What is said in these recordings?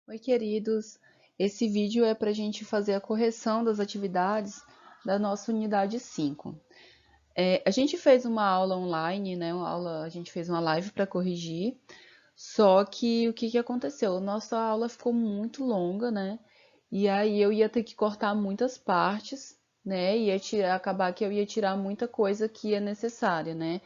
Oi, queridos. Esse vídeo é para a gente fazer a correção das atividades da nossa unidade 5. A gente fez uma aula online, né? A gente fez uma live para corrigir, só que o que aconteceu? Nossa aula ficou muito longa, né? E aí eu ia ter que cortar muitas partes, né? Acabar que eu ia tirar muita coisa que é necessária, né?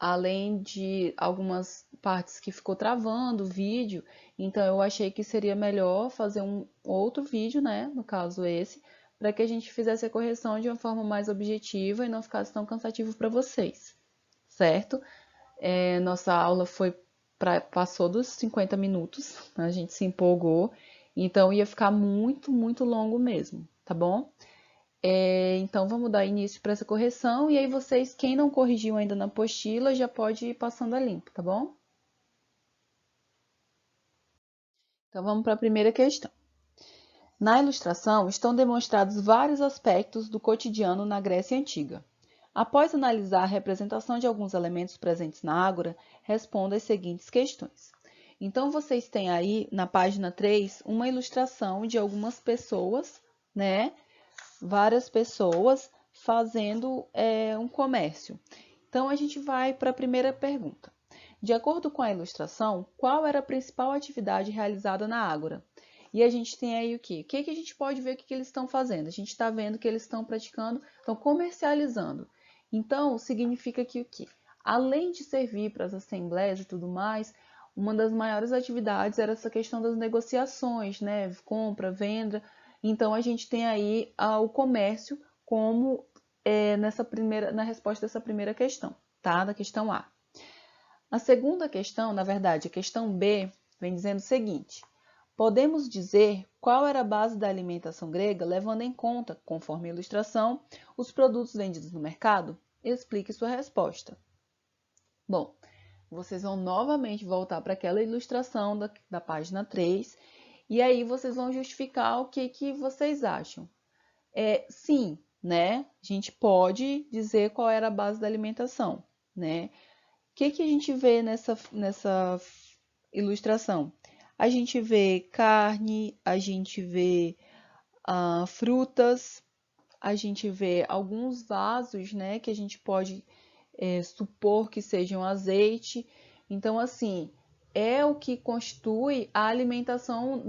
Além de algumas partes que ficou travando o vídeo, então eu achei que seria melhor fazer um outro vídeo, né, no caso esse, para que a gente fizesse a correção de uma forma mais objetiva e não ficasse tão cansativo para vocês, certo? Nossa aula passou dos 50 minutos, a gente se empolgou, então ia ficar muito, muito longo mesmo, tá bom? Então, vamos dar início para essa correção. E aí, vocês, quem não corrigiu ainda na apostila, já pode ir passando a limpo, tá bom? Então, vamos para a primeira questão. Na ilustração, estão demonstrados vários aspectos do cotidiano na Grécia Antiga. Após analisar a representação de alguns elementos presentes na Ágora, responda as seguintes questões. Então, vocês têm aí, na página 3, uma ilustração de algumas pessoas, né? Várias pessoas fazendo um comércio. Então, a gente vai para a primeira pergunta. De acordo com a ilustração, qual era a principal atividade realizada na Ágora? E a gente tem aí o quê? O que a gente pode ver que eles estão fazendo? A gente está vendo que eles estão praticando, estão comercializando. Então, significa que o quê? Além de servir para as assembleias e tudo mais, uma das maiores atividades era essa questão das negociações, né? Compra, venda. Então, a gente tem aí o comércio como na resposta dessa primeira questão, tá? Da questão A. A segunda questão, na verdade, a questão B, vem dizendo o seguinte: podemos dizer qual era a base da alimentação grega, levando em conta, conforme a ilustração, os produtos vendidos no mercado? Explique sua resposta. Bom, vocês vão novamente voltar para aquela ilustração da página 3 e aí vocês vão justificar o que vocês acham. Sim, né? A gente pode dizer qual era a base da alimentação, né? O que a gente vê nessa ilustração? A gente vê carne, a gente vê frutas, a gente vê alguns vasos, né, que a gente pode supor que sejam azeite. Então, assim, é o que constitui a alimentação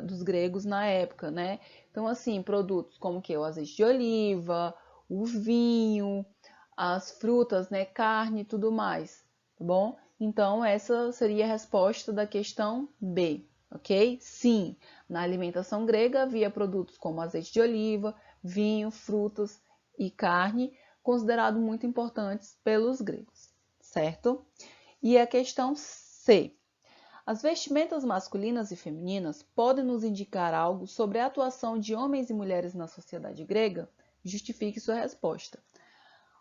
dos gregos na época, né? Então, assim, produtos como que o azeite de oliva, o vinho, as frutas, né, carne e tudo mais, tá bom? Então, essa seria a resposta da questão B, ok? Sim, na alimentação grega havia produtos como azeite de oliva, vinho, frutas e carne, considerados muito importantes pelos gregos, certo? E a questão C. As vestimentas masculinas e femininas podem nos indicar algo sobre a atuação de homens e mulheres na sociedade grega? Justifique sua resposta.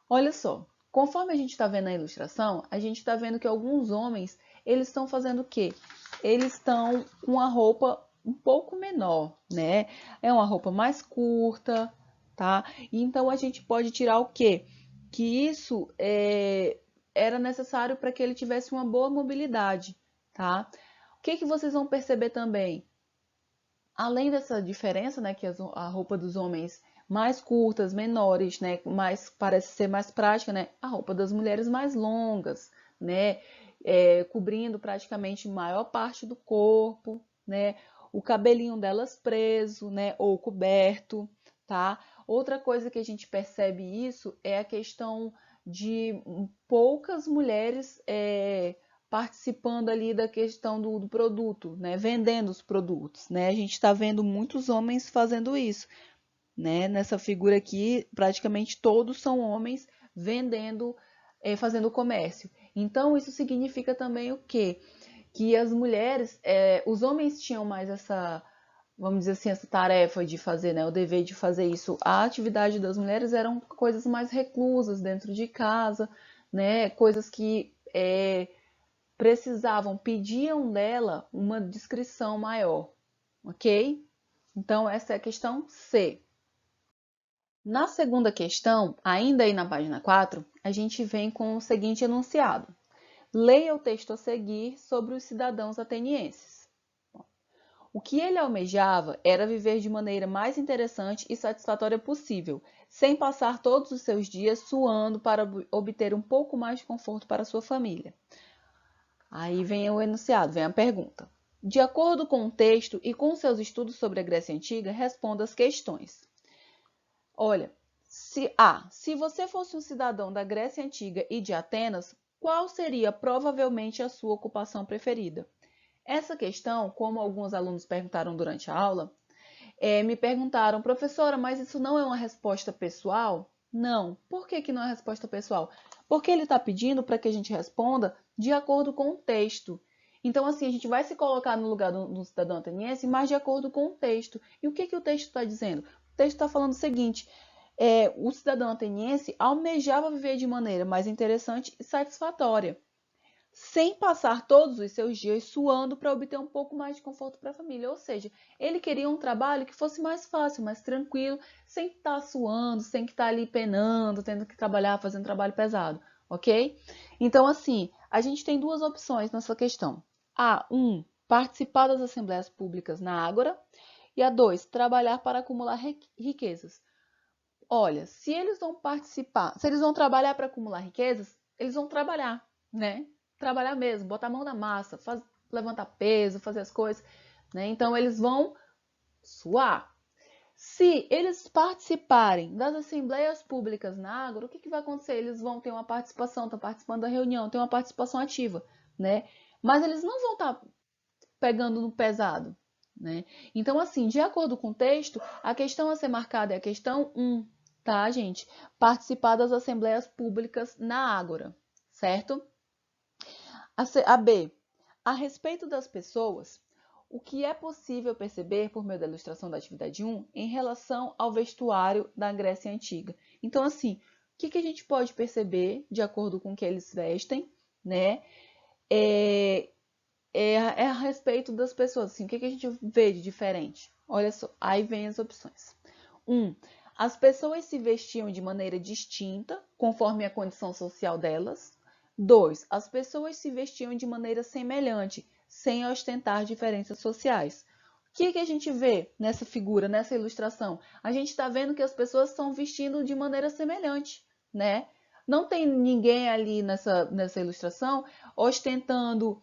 Olha só, conforme a gente está vendo na ilustração, a gente está vendo que alguns homens, eles estão fazendo o quê? Eles estão com a roupa um pouco menor, né? É uma roupa mais curta, tá? E então a gente pode tirar o quê? Que isso era necessário para que ele tivesse uma boa mobilidade, tá? O que vocês vão perceber também? Além dessa diferença, né, que a roupa dos homens mais curtas, menores, né, mais parece ser mais prática, né, a roupa das mulheres mais longas, né, cobrindo praticamente maior parte do corpo, né, o cabelinho delas preso, né, ou coberto, tá? Outra coisa que a gente percebe isso é a questão de poucas mulheres participando ali da questão do produto, né? Vendendo os produtos, né? A gente está vendo muitos homens fazendo isso, né? Nessa figura aqui, praticamente todos são homens vendendo, fazendo comércio. Então, isso significa também o quê? Que as mulheres, os homens tinham mais essa, vamos dizer assim, essa tarefa de fazer, né? O dever de fazer isso. A atividade das mulheres eram coisas mais reclusas dentro de casa, né? Coisas que pediam dela uma descrição maior, ok? Então, essa é a questão C. Na segunda questão, ainda aí na página 4, a gente vem com o seguinte enunciado. Leia o texto a seguir sobre os cidadãos atenienses. O que ele almejava era viver de maneira mais interessante e satisfatória possível, sem passar todos os seus dias suando para obter um pouco mais de conforto para sua família. Aí vem o enunciado, vem a pergunta. De acordo com o texto e com seus estudos sobre a Grécia Antiga, responda as questões. Olha, se você fosse um cidadão da Grécia Antiga e de Atenas, qual seria provavelmente a sua ocupação preferida? Essa questão, como alguns alunos perguntaram durante a aula, me perguntaram, professora, mas isso não é uma resposta pessoal? Não. Por que não é resposta pessoal? Porque ele está pedindo para que a gente responda de acordo com o texto. Então, assim, a gente vai se colocar no lugar do cidadão ateniense, mas de acordo com o texto. E o que o texto está dizendo? O texto está falando o seguinte, o cidadão ateniense almejava viver de maneira mais interessante e satisfatória, sem passar todos os seus dias suando para obter um pouco mais de conforto para a família. Ou seja, ele queria um trabalho que fosse mais fácil, mais tranquilo, sem estar suando, sem estar ali penando, tendo que trabalhar, fazendo trabalho pesado, ok? Então, assim, a gente tem duas opções nessa questão. A1, participar das assembleias públicas na Ágora. E A2, trabalhar para acumular riquezas. Olha, se eles vão participar, se eles vão trabalhar para acumular riquezas, eles vão trabalhar, né? Trabalhar mesmo, botar a mão na massa, levantar peso, fazer as coisas, né? Então eles vão suar. Se eles participarem das assembleias públicas na Ágora, o que vai acontecer? Eles vão ter uma participação, estão participando da reunião, tem uma participação ativa, né? Mas eles não vão estar pegando no pesado, né? Então, assim, de acordo com o texto, a questão a ser marcada é a questão 1, tá, gente? Participar das assembleias públicas na Ágora, certo? A B, a respeito das pessoas, o que é possível perceber por meio da ilustração da atividade 1 em relação ao vestuário da Grécia Antiga? Então, assim, o que a gente pode perceber de acordo com o que eles vestem, né? É a respeito das pessoas, assim, o que a gente vê de diferente? Olha só, aí vem as opções. 1. As pessoas se vestiam de maneira distinta, conforme a condição social delas. 2. As pessoas se vestiam de maneira semelhante, sem ostentar diferenças sociais. O que a gente vê nessa figura, nessa ilustração? A gente está vendo que as pessoas estão vestindo de maneira semelhante, né? Não tem ninguém ali nessa ilustração ostentando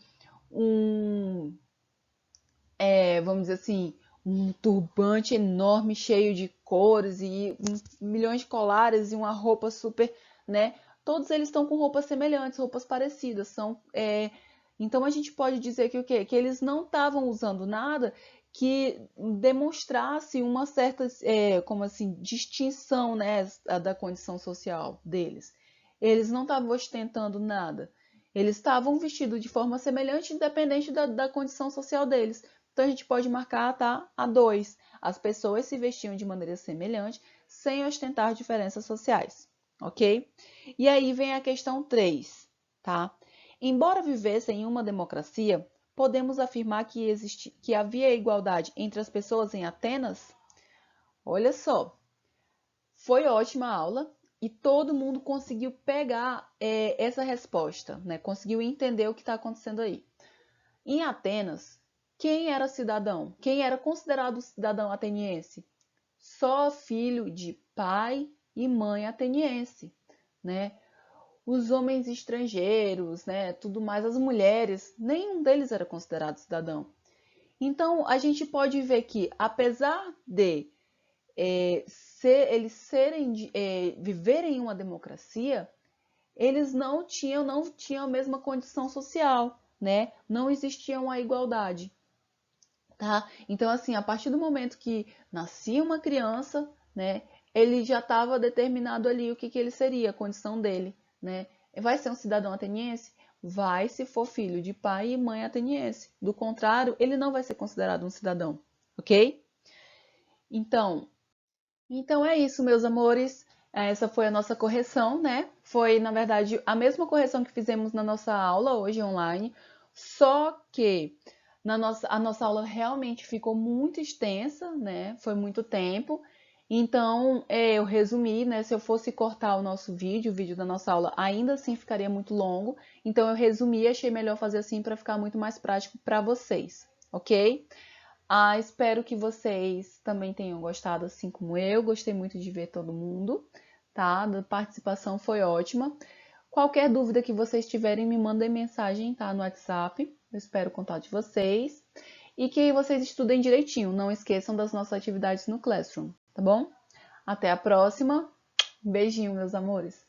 vamos dizer assim, um turbante enorme, cheio de cores e milhões de colares e uma roupa super, né? Todos eles estão com roupas semelhantes, roupas parecidas. Então a gente pode dizer que o quê? Que eles não estavam usando nada que demonstrasse uma certa, como assim, distinção, né, da condição social deles. Eles não estavam ostentando nada. Eles estavam vestidos de forma semelhante, independente da condição social deles. Então, a gente pode marcar, tá? A2. As pessoas se vestiam de maneira semelhante, sem ostentar diferenças sociais, ok? E aí vem a questão 3, tá? Embora vivessem em uma democracia, podemos afirmar que havia igualdade entre as pessoas em Atenas? Olha só, foi ótima a aula e todo mundo conseguiu pegar essa resposta, né? Conseguiu entender o que está acontecendo aí. Em Atenas, quem era cidadão? Quem era considerado cidadão ateniense? Só filho de pai e mãe ateniense, né? Os homens estrangeiros, né? Tudo mais, as mulheres, nenhum deles era considerado cidadão. Então, a gente pode ver que, apesar de eles viverem em uma democracia, eles não tinham a mesma condição social, né? Não existia uma igualdade, tá? Então, assim, a partir do momento que nascia uma criança, né? Ele já estava determinado ali o que ele seria, a condição dele, né? Vai ser um cidadão ateniense? Vai, se for filho de pai e mãe ateniense. Do contrário, ele não vai ser considerado um cidadão, ok? Então é isso, meus amores. Essa foi a nossa correção, né? Foi, na verdade, a mesma correção que fizemos na nossa aula hoje online, só que a nossa aula realmente ficou muito extensa, né? Foi muito tempo. Então, eu resumi, né? Se eu fosse cortar o nosso vídeo, o vídeo da nossa aula, ainda assim ficaria muito longo. Então, eu resumi e achei melhor fazer assim para ficar muito mais prático para vocês, ok? Espero que vocês também tenham gostado, assim como eu. Gostei muito de ver todo mundo, tá? A participação foi ótima. Qualquer dúvida que vocês tiverem, me mandem mensagem, tá? No WhatsApp. Eu espero o contato de vocês. E que vocês estudem direitinho. Não esqueçam das nossas atividades no Classroom, tá bom? Até a próxima. Beijinho, meus amores.